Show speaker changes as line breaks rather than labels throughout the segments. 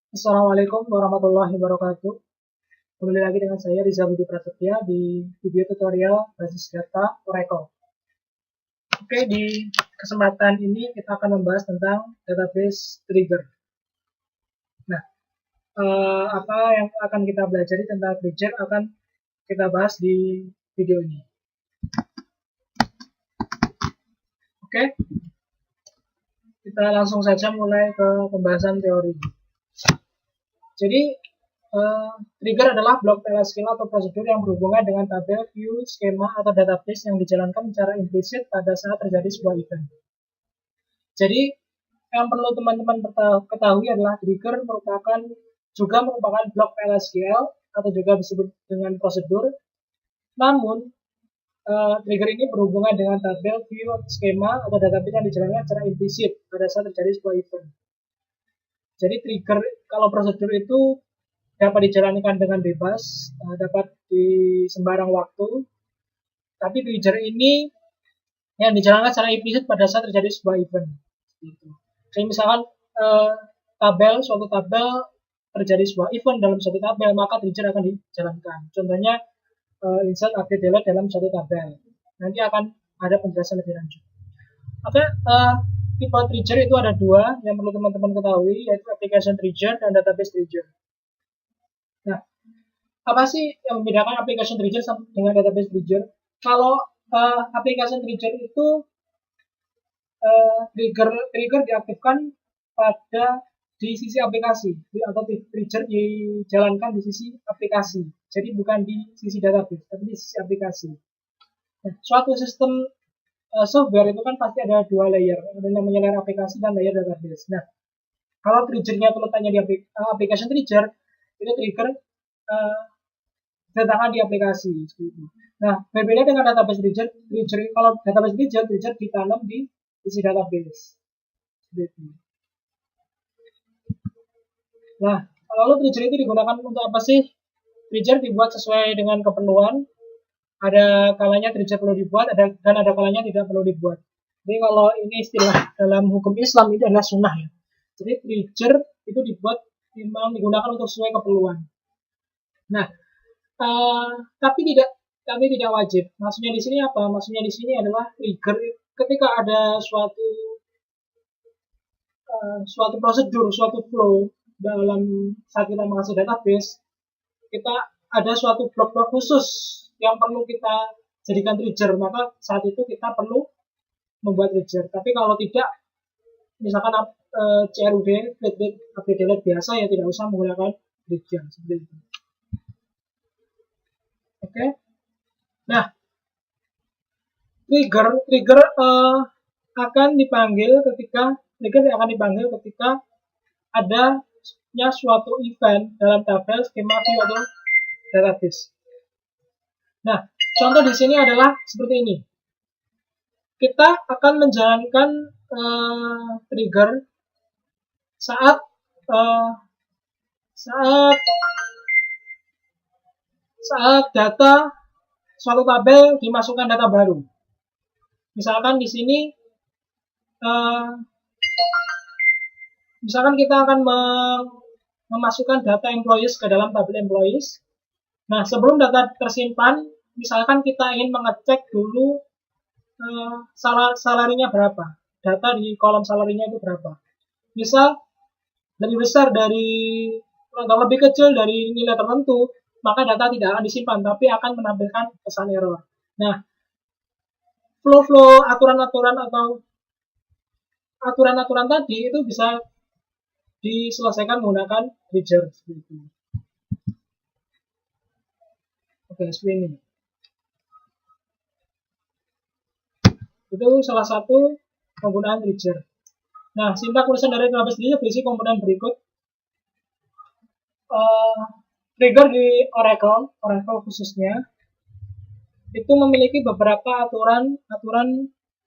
Assalamualaikum warahmatullahi wabarakatuh. Kembali lagi dengan saya Riza Budi Prasetya di video tutorial basis data Oracle. Oke, di kesempatan ini kita akan membahas tentang database trigger. Nah, apa yang akan kita pelajari tentang trigger akan kita bahas di video ini. Oke, kita langsung saja mulai ke pembahasan teori. Jadi, trigger adalah blok PLSQL atau prosedur yang berhubungan dengan tabel, view, skema, atau database yang dijalankan secara implisit pada saat terjadi sebuah event. Jadi, yang perlu teman-teman ketahui adalah trigger juga merupakan blok PLSQL atau juga disebut dengan prosedur. Namun, trigger ini berhubungan dengan tabel, view, skema, atau database yang dijalankan secara implisit pada saat terjadi sebuah event. Jadi, trigger kalau prosedur itu dapat dijalankan dengan bebas, dapat di sembarang waktu. Tapi trigger ini yang dijalankan secara implisit pada saat terjadi sebuah event. Jadi misalkan suatu tabel terjadi sebuah event dalam suatu tabel, maka trigger akan dijalankan. Contohnya insert, update, delete dalam suatu tabel. Nanti akan ada penjelasan lebih lanjut. Oke, tipe trigger itu ada dua yang perlu teman-teman ketahui, yaitu application trigger dan database trigger. Nah, apa sih yang membedakan application trigger dengan database trigger? Kalau application trigger itu trigger diaktifkan pada di sisi aplikasi atau trigger dijalankan di sisi aplikasi. Jadi bukan di sisi database, tapi di sisi aplikasi. Nah, suatu sistem software itu kan pasti ada dua layer, ada yang namanya layer aplikasi dan layer database. Nah, kalau triggernya itu letaknya di application trigger, itu trigger letakkan di aplikasi. Nah, berbeda dengan database trigger, kalau database trigger ditanam di sisi database. Nah, lalu trigger itu digunakan untuk apa sih? Trigger dibuat sesuai dengan keperluan. Ada kalanya trigger perlu dibuat, dan ada kalanya tidak perlu dibuat. Jadi kalau ini istilah dalam hukum Islam ini adalah sunnah ya. Jadi trigger itu memang digunakan untuk sesuai keperluan. Nah, tapi tidak wajib. Maksudnya di sini apa? Maksudnya di sini adalah trigger ketika ada suatu prosedur, suatu flow dalam saat kita mengakses database, kita ada suatu blok-blok khusus yang perlu kita jadikan trigger, maka saat itu kita perlu membuat trigger. Tapi kalau tidak, misalkan CRUD, update delete biasa, ya tidak usah menggunakan trigger seperti itu. Oke. Nah, trigger akan dipanggil ketika adanya suatu event dalam tabel, skema, view, atau database. Nah, contoh di sini adalah seperti ini. Kita akan menjalankan trigger saat data suatu tabel dimasukkan data baru. Misalkan di sini, misalkan kita akan memasukkan data employees ke dalam tabel employees. Nah, sebelum data tersimpan, misalkan kita ingin mengecek dulu salarinya berapa, data di kolom salarinya itu berapa. Misal lebih besar atau lebih kecil dari nilai tertentu, maka data tidak akan disimpan, tapi akan menampilkan pesan error. Nah, flow aturan-aturan tadi itu bisa diselesaikan menggunakan trigger seperti itu. Oke, seperti ini. Itu salah satu penggunaan trigger. Nah, sintak tulisan dari database trigger berisi komponen berikut. Trigger di Oracle khususnya, itu memiliki beberapa aturan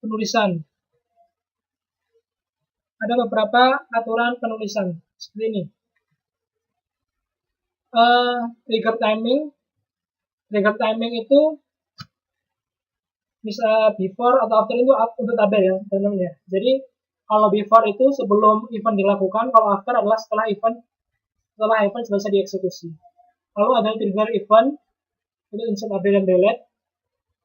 penulisan. Ada beberapa aturan penulisan seperti ini. Trigger timing itu bisa before atau after itu untuk tabel ya teman-teman ya. Jadi kalau before itu sebelum event dilakukan, kalau after adalah setelah event setelah event selesai dieksekusi. Lalu ada trigger event, itu insert, update, dan delete.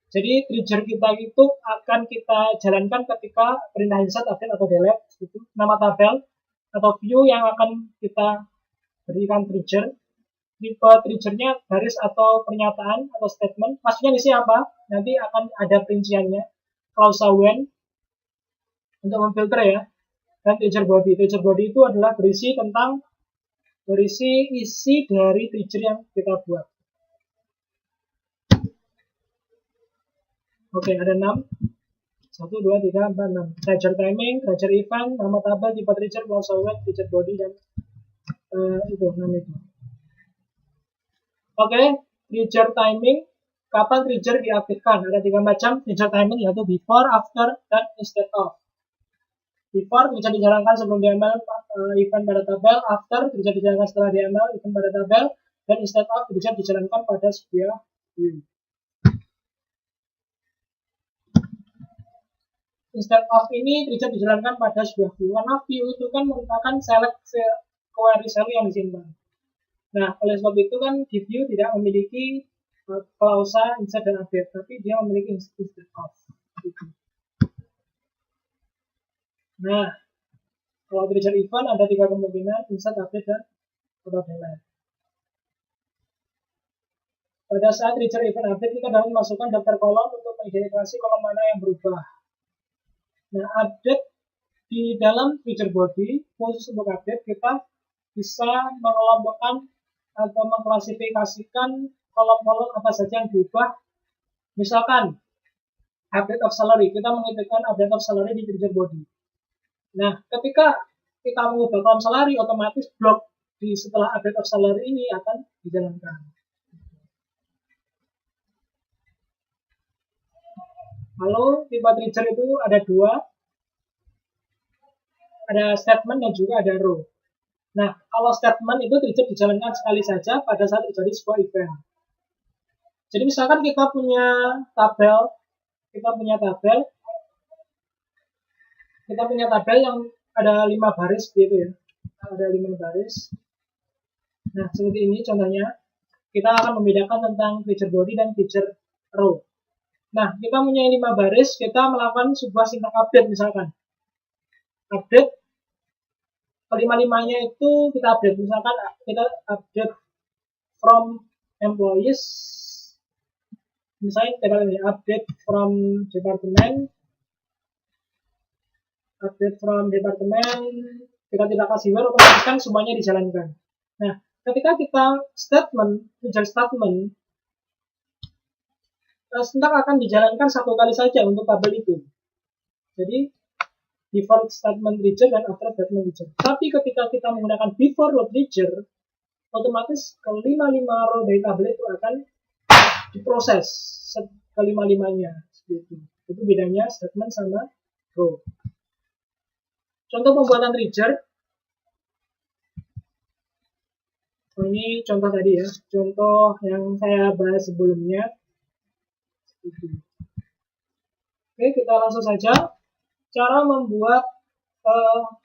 Jadi trigger kita itu akan kita jalankan ketika perintah insert, update, atau delete. Itu nama tabel atau view yang akan kita berikan trigger. Tipe triggernya baris atau pernyataan atau statement. Maksudnya di sini apa? Nanti akan ada perinciannya. Klausa when untuk memfilter ya. Dan trigger body. Trigger body itu adalah berisi isi dari trigger yang kita buat. Oke, ada 6. 1, 2, 3, 4, 6. Trigger timing, trigger event, nama tabel, tipe trigger, klausa when, trigger body, dan itu 6 itu. Oke, trigger timing. Kapan trigger diaktifkan? Ada 3 macam trigger timing, yaitu before, after, dan instead of. Before bisa dijalankan sebelum DML event pada tabel, after bisa dijalankan setelah DML event pada tabel, dan instead of bisa dijalankan pada sebuah view. Instead of ini bisa dijalankan pada sebuah view, karena view itu kan merupakan select query cell yang disimpan. Nah, oleh sebab itu kan di view tidak memiliki klausa insert dan update, tapi dia memiliki instead of. Nah, kalau trigger event ada 3 kemungkinan, insert, update, dan auto delete. Pada saat trigger event update, kita dapat memasukkan daftar kolom untuk mengidentifikasi kolom mana yang berubah. Nah, update di dalam trigger body, khusus untuk update, kita bisa mengelompokkan atau mengklasifikasikan kolom-kolom apa saja yang diubah. Misalkan, update of salary, kita mengidentifikasikan update of salary di trigger body. Nah, ketika kita mengubah kolom salary, otomatis blok di setelah update of salary ini akan dijalankan. Lalu tipe trigger itu ada 2, ada statement dan juga ada row. Nah, kalau statement itu trigger dijalankan sekali saja pada saat terjadi sebuah event. Jadi misalkan kita punya tabel yang ada 5 baris gitu ya. Ada 5 baris. Nah, seperti ini contohnya. Kita akan membedakan tentang trigger body dan trigger row. Nah, kita punya 5 baris, kita melakukan sebuah sintak update misalkan. Update, kelima-limanya itu kita update. Misalkan kita update from employees, misalnya kita ini update from department, kita tidak kasih where, otomatis kan semuanya dijalankan. Nah, ketika kita trigger statement, sintak akan dijalankan 1 kali saja untuk tabel itu. Jadi before statement trigger dan after statement trigger. Tapi ketika kita menggunakan before row trigger, otomatis kelima-lima row dari tabel itu akan diproses kelima-limanya. Itu bedanya statement sama row. Contoh pembuatan trigger. Ini contoh tadi ya, contoh yang saya bahas sebelumnya. Oke, kita langsung saja. Cara membuat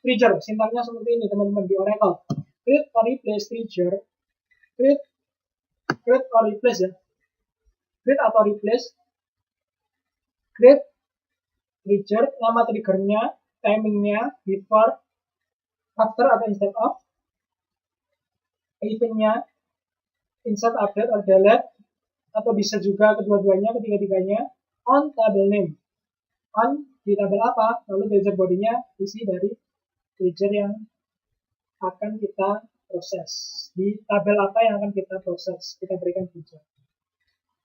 trigger, sintaknya seperti ini teman-teman di Oracle. Create or replace trigger. Create or replace ya. Create atau replace. Create trigger, nama triggernya, timingnya, before, after atau instead of. Eventnya, insert, update, or delete. Atau bisa juga kedua-duanya, ketiga-tiganya. On tabel name. On di tabel apa, lalu trigger body-nya isi dari trigger yang akan kita proses. Di tabel apa yang akan kita proses, kita berikan trigger.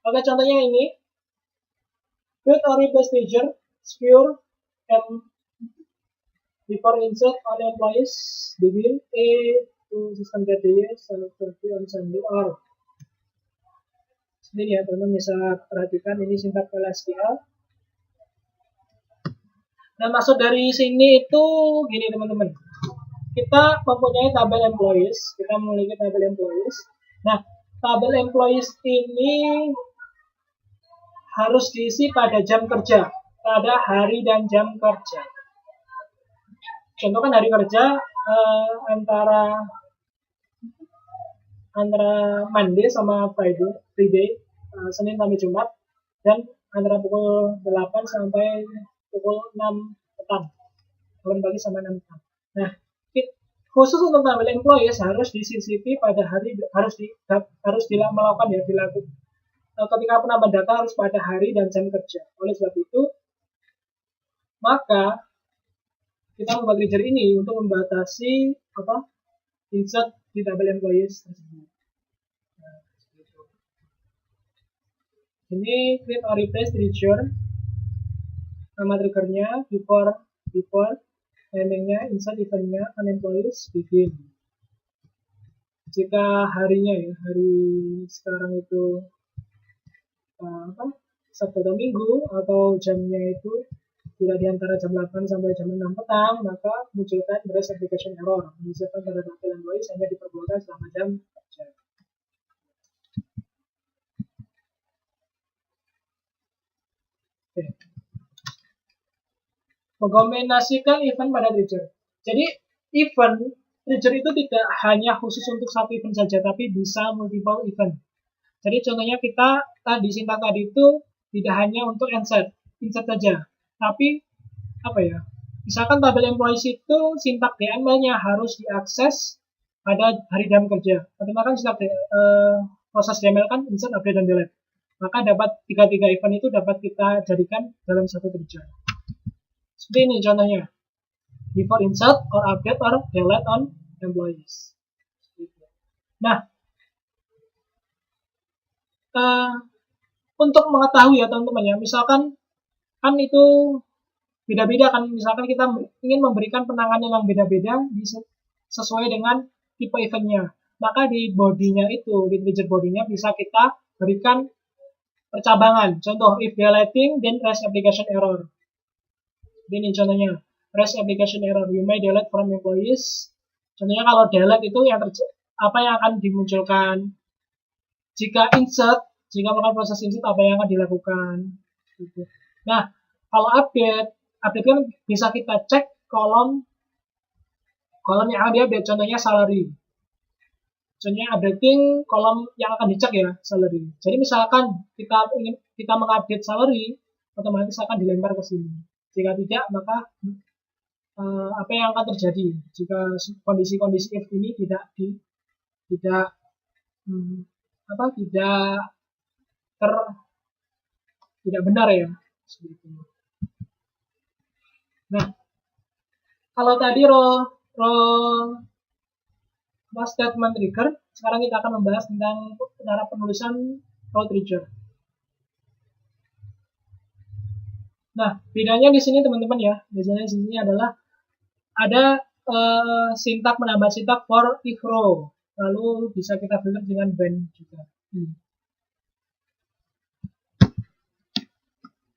Oke, contohnya ini. Create or replace trigger, secure, and before insert on employees, begin A to system database, on Sunday, or ini ya, teman-teman bisa perhatikan ini sintak SQL. Nah, maksud dari sini itu gini teman-teman. Kita mempunyai tabel employees, kita memiliki tabel employees. Nah, tabel employees ini harus diisi pada jam kerja, pada hari dan jam kerja. Contoh kan hari kerja antara antara Monday sama Friday, Senin sampai Jumat, dan antara pukul 8 sampai pukul 6 petang, 8 pagi sampai 6 petang. Nah, khusus untuk tabel employees harus di CCP pada hari, harus melakukan ya, dilakukan ketika penambahan data harus pada hari dan jam kerja. Oleh sebab itu, maka kita membuat trigger ini untuk membatasi insert di tabel employees tersebut. Nah, ini create or replace trigger, nama triggernya, before timingnya, insert eventnya, employees begin. Jika harinya ya, hari sekarang itu Sabtu atau Minggu, atau jamnya itu tidak di antara jam 8 sampai jam 6 petang, maka munculkan REST application error. Misalkan pada tabel employees hanya diperbolehkan selama jam kerja. Oke. Mengkombinasikan event pada trigger. Jadi event trigger itu tidak hanya khusus untuk satu event saja, tapi bisa multiple event. Jadi contohnya kita tadi sintak tadi itu tidak hanya untuk insert saja, tapi misalkan tabel employees itu sintak DML-nya harus diakses pada hari jam kerja. Pertama kan sintak proses DML kan insert, update, dan delete. Maka dapat tiga event itu dapat kita jadikan dalam satu trigger. Seperti ini contohnya. Before insert or update or delete on employees. Nah, untuk mengetahui ya teman-teman ya, misalkan kan itu beda-beda kan, misalkan kita ingin memberikan penanganan yang beda-beda sesuai dengan tipe eventnya, maka di bodinya itu, di trigger bodinya bisa kita berikan percabangan. Contoh, if deleting then REST application error. Ini contohnya, REST application error, you may delete from employees. Contohnya kalau delete itu apa yang akan dimunculkan. Jika melakukan proses insert, apa yang akan dilakukan. Gitu. Nah, kalau update kan bisa kita cek kolom yang akan diupdate, contohnya salary. Contohnya updating kolom yang akan dicek ya, salary. Jadi misalkan kita mengupdate salary, otomatis akan dilempar ke sini. Jika tidak, maka apa yang akan terjadi jika kondisi-kondisi if ini tidak benar ya, seperti itu. Nah, kalau tadi statement trigger, sekarang kita akan membahas tentang cara penulisan row trigger. Nah, bedanya di sini teman-teman ya, biasanya di sini adalah ada sintak, menambah sintak for if row, lalu bisa kita filter dengan band juga.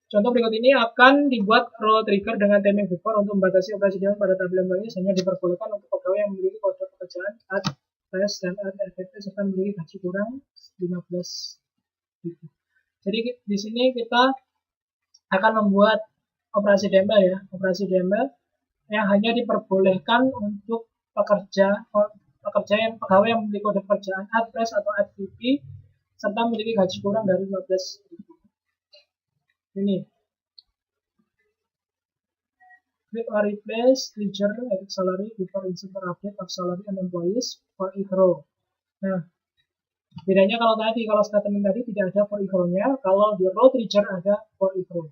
Contoh berikut ini akan dibuat row trigger dengan timing before untuk membatasi operasi DML pada tabel employees hanya diperbolehkan untuk pegawai yang memiliki kode pekerjaan @res dan @FTP serta memiliki gaji kurang 15.000. Jadi di sini kita akan membuat operasi DML ya, operasi DML yang hanya diperbolehkan untuk pegawai yang memiliki kode pekerjaan @res atau @FTP serta memiliki gaji kurang dari 15.000. Ini create or replace trigger edit salary before insert or update of salary and employees for if row. Nah, bedanya kalau statement tadi tidak ada for if row-nya, kalau di row trigger ada for if row.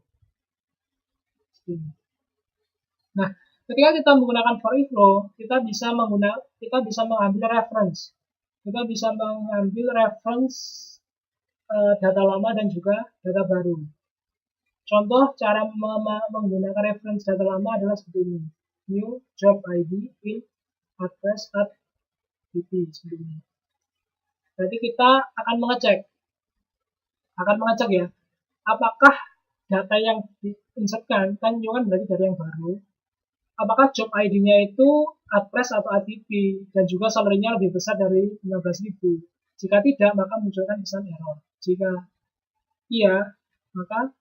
Nah, ketika kita menggunakan for if row, kita bisa mengambil reference. Kita bisa mengambil reference data lama dan juga data baru. Contoh cara menggunakan reference data lama adalah seperti ini. New job ID in address @pp seperti ini. Berarti kita akan mengecek ya, apakah data yang diinsertkan kan berarti dari yang baru. Apakah job ID-nya itu address atau ATP dan juga salary-nya lebih besar dari 15.000. Jika tidak, maka munculkan pesan error. Jika iya, maka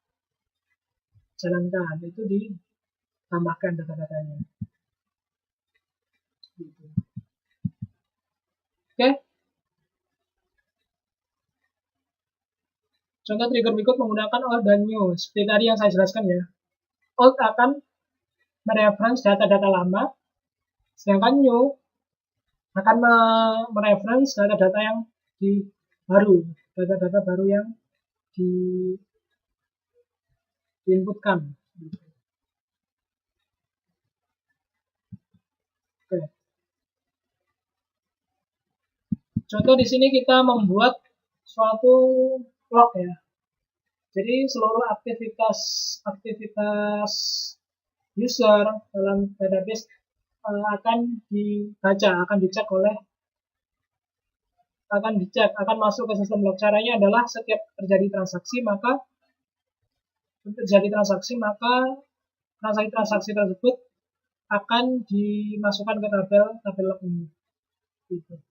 jalankan, itu ditambahkan data-datanya. Oke. Contoh trigger berikut menggunakan old dan new. Seperti tadi yang saya jelaskan ya. Old akan mereference data-data lama, sedangkan new akan mereference data-data yang baru, data-data baru yang diinputkan. Oke. Contoh di sini kita membuat suatu log ya. Jadi seluruh aktivitas user dalam database akan dibaca, akan dicek, akan masuk ke sistem log. Caranya adalah setiap terjadi transaksi maka transaksi tersebut akan dimasukkan ke tabel log ini. Gitu.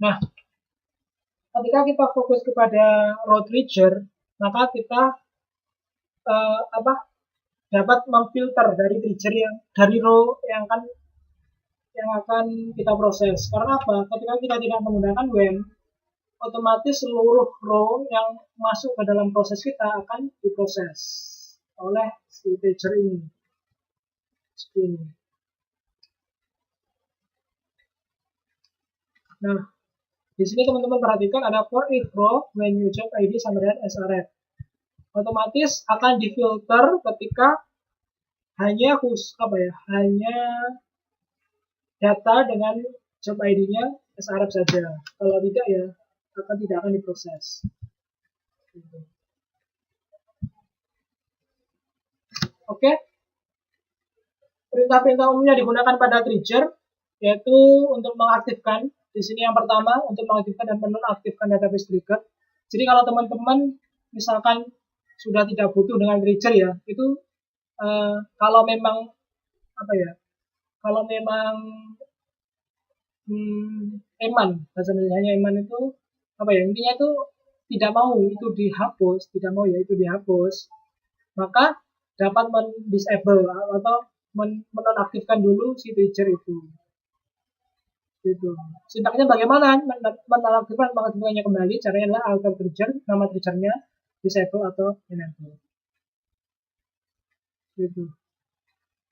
Nah, ketika kita fokus kepada row trigger, maka kita dapat memfilter dari trigger dari row yang akan kita proses. Karena apa? Ketika kita tidak menggunakan when, otomatis seluruh row yang masuk ke dalam proses kita akan diproses oleh si trigger ini. Seperti ini. Nah, di sini teman-teman perhatikan ada for each row when you job ID sama dengan srf. Otomatis akan difilter ketika hanya data dengan job ID-nya srf saja. Kalau tidak ya tidak akan diproses. Oke. Perintah-perintah umumnya digunakan pada trigger yaitu untuk mengaktifkan. Di sini yang pertama untuk mengaktifkan dan menonaktifkan database trigger. Jadi kalau teman-teman misalkan sudah tidak butuh dengan trigger ya, itu kalau memang eman, bahasa Indonesia eman itu intinya itu tidak mau itu dihapus, maka dapat mendisable atau menonaktifkan dulu si trigger itu. Gitu. Sintaksnya bagaimana mengaktifkannya kembali? Caranya adalah alter trigger, nama triggernya disable atau enable. Gitu.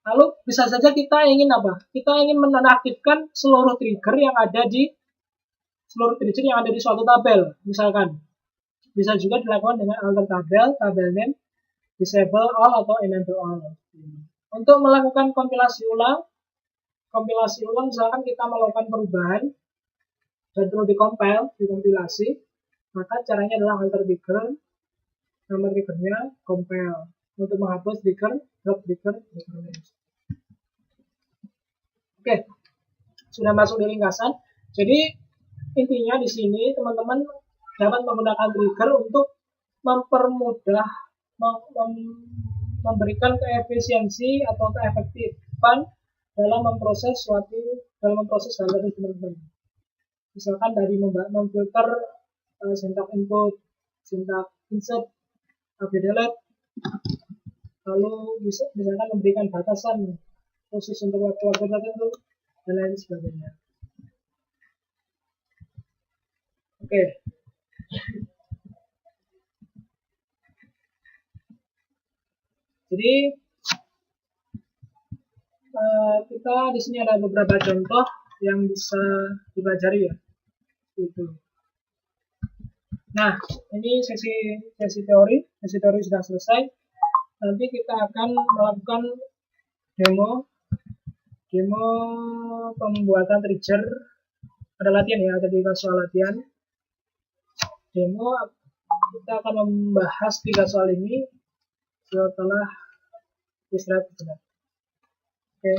Lalu bisa saja kita ingin menonaktifkan seluruh trigger yang ada di suatu tabel, misalkan. Bisa juga dilakukan dengan alter tabel name, disable all atau enable all. Untuk melakukan kompilasi ulang misalkan kita melakukan perubahan dan perlu dikompilasi, maka caranya adalah alter trigger, nama triggernya compile untuk menghapus trigger, drop trigger. Oke, sudah masuk di ringkasan. Jadi intinya di sini teman-teman dapat menggunakan trigger untuk mempermudah, memberikan keefisiensi atau keefektifan dalam memproses database teman-teman. Misalkan dari memfilter syntax input, syntax insert, delete, lalu misalkan memberikan batasan khusus untuk waktu tertentu dan lain sebagainya. Oke. Jadi kita di sini ada beberapa contoh yang bisa dipelajari ya. Gitu. Nah, ini sesi teori sudah selesai. Nanti kita akan melakukan demo pembuatan trigger. Ada latihan ya, ada 3 soal latihan. Demo kita akan membahas 3 soal ini setelah istirahat sejenak. Oke.